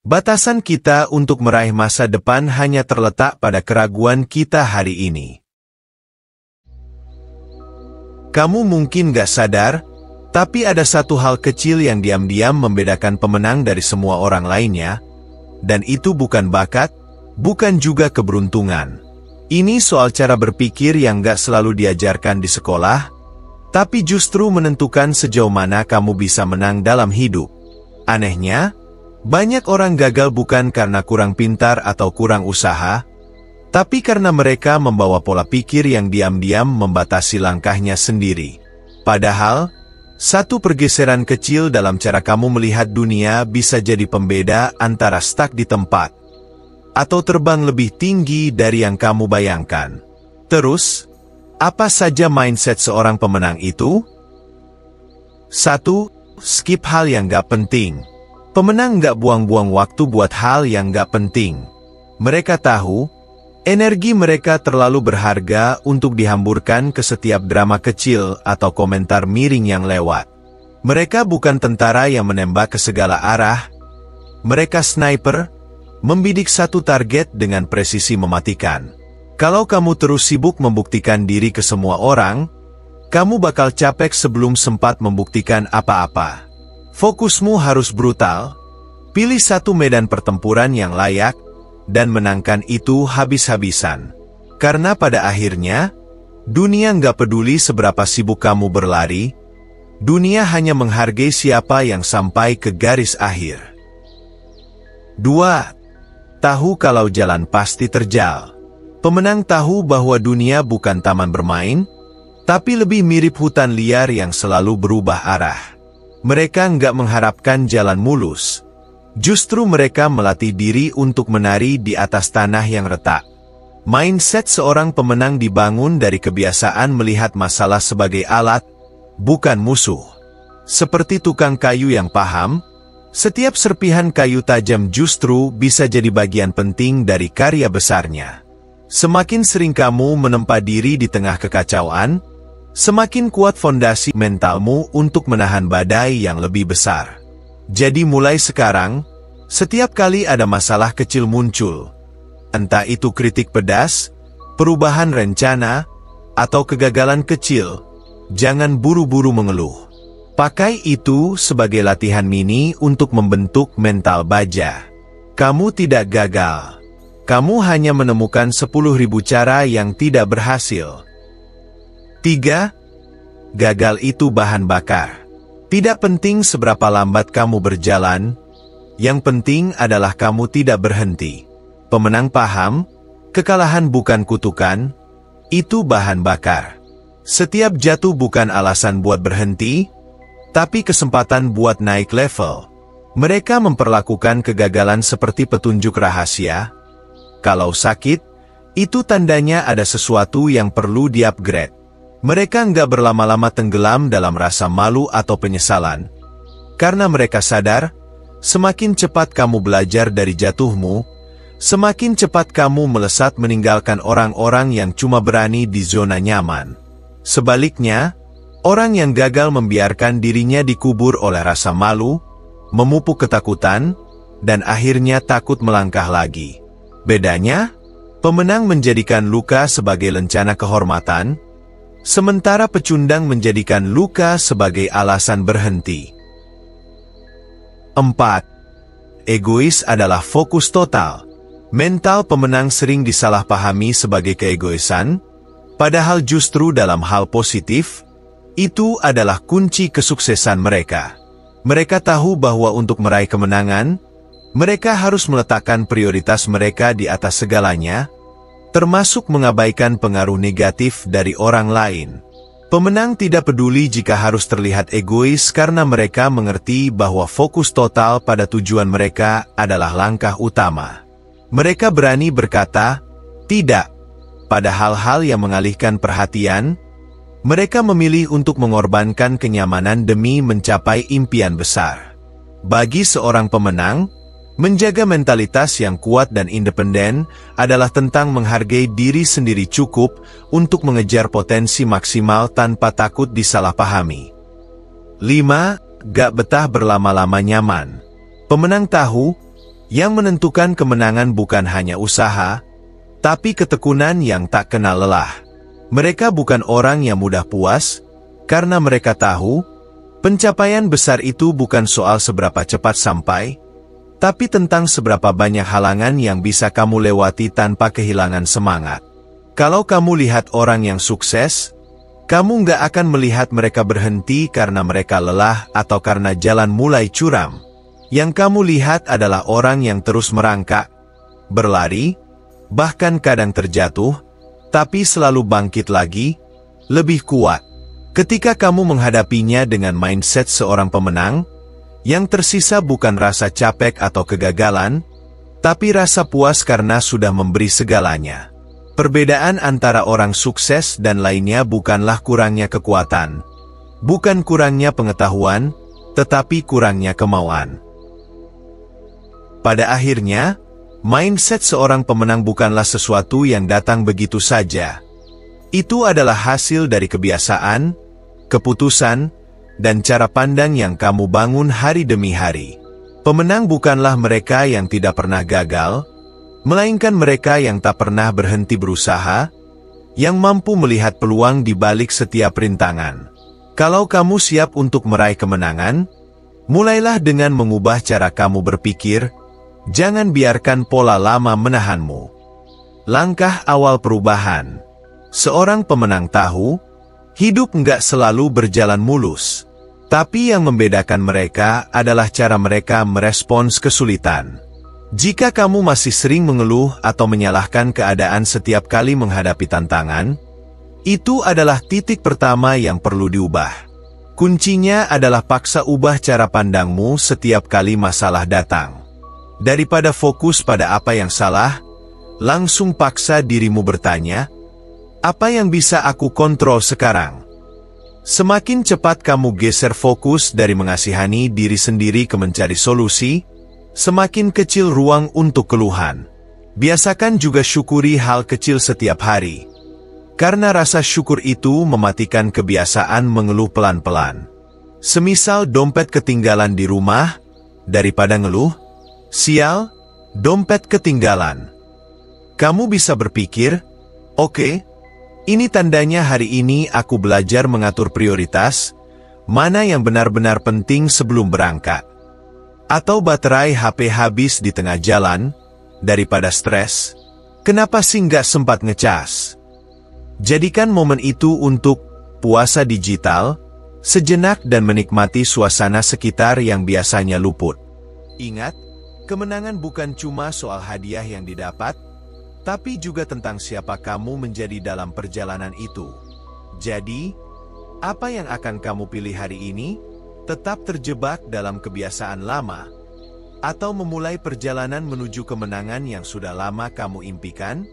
Batasan kita untuk meraih masa depan hanya terletak pada keraguan kita hari ini. Kamu mungkin gak sadar, tapi ada satu hal kecil yang diam-diam membedakan pemenang dari semua orang lainnya, dan itu bukan bakat, bukan juga keberuntungan. Ini soal cara berpikir yang gak selalu diajarkan di sekolah, tapi justru menentukan sejauh mana kamu bisa menang dalam hidup. Anehnya, banyak orang gagal bukan karena kurang pintar atau kurang usaha, tapi karena mereka membawa pola pikir yang diam-diam membatasi langkahnya sendiri. Padahal, satu pergeseran kecil dalam cara kamu melihat dunia bisa jadi pembeda antara stuck di tempat atau terbang lebih tinggi dari yang kamu bayangkan. Terus, apa saja mindset seorang pemenang itu? 1. Skip hal yang gak penting. Pemenang gak buang-buang waktu buat hal yang gak penting. Mereka tahu, energi mereka terlalu berharga untuk dihamburkan ke setiap drama kecil atau komentar miring yang lewat. Mereka bukan tentara yang menembak ke segala arah. Mereka sniper, membidik satu target dengan presisi mematikan. Kalau kamu terus sibuk membuktikan diri ke semua orang, kamu bakal capek sebelum sempat membuktikan apa-apa. Fokusmu harus brutal, pilih satu medan pertempuran yang layak, dan menangkan itu habis-habisan. Karena pada akhirnya, dunia nggak peduli seberapa sibuk kamu berlari, dunia hanya menghargai siapa yang sampai ke garis akhir. 2. Tahu kalau jalan pasti terjal. Pemenang tahu bahwa dunia bukan taman bermain, tapi lebih mirip hutan liar yang selalu berubah arah. Mereka nggak mengharapkan jalan mulus. Justru mereka melatih diri untuk menari di atas tanah yang retak. Mindset seorang pemenang dibangun dari kebiasaan melihat masalah sebagai alat, bukan musuh. Seperti tukang kayu yang paham, setiap serpihan kayu tajam justru bisa jadi bagian penting dari karya besarnya. Semakin sering kamu menempa diri di tengah kekacauan, semakin kuat fondasi mentalmu untuk menahan badai yang lebih besar. Jadi mulai sekarang, setiap kali ada masalah kecil muncul, entah itu kritik pedas, perubahan rencana, atau kegagalan kecil, jangan buru-buru mengeluh. Pakai itu sebagai latihan mini untuk membentuk mental baja. Kamu tidak gagal. Kamu hanya menemukan 10.000 cara yang tidak berhasil. 3. Gagal itu bahan bakar. Tidak penting seberapa lambat kamu berjalan, yang penting adalah kamu tidak berhenti. Pemenang paham, kekalahan bukan kutukan, itu bahan bakar. Setiap jatuh bukan alasan buat berhenti, tapi kesempatan buat naik level. Mereka memperlakukan kegagalan seperti petunjuk rahasia. Kalau sakit, itu tandanya ada sesuatu yang perlu di-upgrade. Mereka nggak berlama-lama tenggelam dalam rasa malu atau penyesalan. Karena mereka sadar, semakin cepat kamu belajar dari jatuhmu, semakin cepat kamu melesat meninggalkan orang-orang yang cuma berani di zona nyaman. Sebaliknya, orang yang gagal membiarkan dirinya dikubur oleh rasa malu, memupuk ketakutan, dan akhirnya takut melangkah lagi. Bedanya, pemenang menjadikan luka sebagai lencana kehormatan, sementara pecundang menjadikan luka sebagai alasan berhenti. 4. Egois adalah fokus total. Mental pemenang sering disalahpahami sebagai keegoisan, padahal justru dalam hal positif, itu adalah kunci kesuksesan mereka. Mereka tahu bahwa untuk meraih kemenangan, mereka harus meletakkan prioritas mereka di atas segalanya, termasuk mengabaikan pengaruh negatif dari orang lain. Pemenang tidak peduli jika harus terlihat egois karena mereka mengerti bahwa fokus total pada tujuan mereka adalah langkah utama. Mereka berani berkata, tidak, pada hal-hal yang mengalihkan perhatian. Mereka memilih untuk mengorbankan kenyamanan demi mencapai impian besar. Bagi seorang pemenang, menjaga mentalitas yang kuat dan independen adalah tentang menghargai diri sendiri cukup untuk mengejar potensi maksimal tanpa takut disalahpahami. 5. Gak betah berlama-lama nyaman. Pemenang tahu, Yang menentukan kemenangan bukan hanya usaha, tapi ketekunan yang tak kenal lelah. Mereka bukan orang yang mudah puas, karena mereka tahu, pencapaian besar itu bukan soal seberapa cepat sampai, tapi tentang seberapa banyak halangan yang bisa kamu lewati tanpa kehilangan semangat. Kalau kamu lihat orang yang sukses, kamu nggak akan melihat mereka berhenti karena mereka lelah atau karena jalan mulai curam. Yang kamu lihat adalah orang yang terus merangkak, berlari, bahkan kadang terjatuh, tapi selalu bangkit lagi, lebih kuat. Ketika kamu menghadapinya dengan mindset seorang pemenang, yang tersisa bukan rasa capek atau kegagalan, tapi rasa puas karena sudah memberi segalanya. Perbedaan antara orang sukses dan lainnya bukanlah kurangnya kekuatan, bukan kurangnya pengetahuan, tetapi kurangnya kemauan. Pada akhirnya, mindset seorang pemenang bukanlah sesuatu yang datang begitu saja. Itu adalah hasil dari kebiasaan, keputusan, dan cara pandang yang kamu bangun hari demi hari. Pemenang bukanlah mereka yang tidak pernah gagal, melainkan mereka yang tak pernah berhenti berusaha, yang mampu melihat peluang di balik setiap rintangan. Kalau kamu siap untuk meraih kemenangan, mulailah dengan mengubah cara kamu berpikir. Jangan biarkan pola lama menahanmu. Langkah awal perubahan. Seorang pemenang tahu, hidup nggak selalu berjalan mulus. Tapi yang membedakan mereka adalah cara mereka merespons kesulitan. Jika kamu masih sering mengeluh atau menyalahkan keadaan setiap kali menghadapi tantangan, itu adalah titik pertama yang perlu diubah. Kuncinya adalah paksa ubah cara pandangmu setiap kali masalah datang. Daripada fokus pada apa yang salah, langsung paksa dirimu bertanya, apa yang bisa aku kontrol sekarang? Semakin cepat kamu geser fokus dari mengasihani diri sendiri ke mencari solusi, semakin kecil ruang untuk keluhan. Biasakan juga syukuri hal kecil setiap hari. Karena rasa syukur itu mematikan kebiasaan mengeluh pelan-pelan. Semisal dompet ketinggalan di rumah, daripada ngeluh, sial, dompet ketinggalan. Kamu bisa berpikir, oke, ini tandanya hari ini aku belajar mengatur prioritas, mana yang benar-benar penting sebelum berangkat. Atau baterai HP habis di tengah jalan, daripada stres, kenapa sih nggak sempat ngecas? Jadikan momen itu untuk puasa digital, sejenak dan menikmati suasana sekitar yang biasanya luput. Ingat, kemenangan bukan cuma soal hadiah yang didapat, tapi juga tentang siapa kamu menjadi dalam perjalanan itu. Jadi, apa yang akan kamu pilih hari ini? Tetap terjebak dalam kebiasaan lama, atau memulai perjalanan menuju kemenangan yang sudah lama kamu impikan?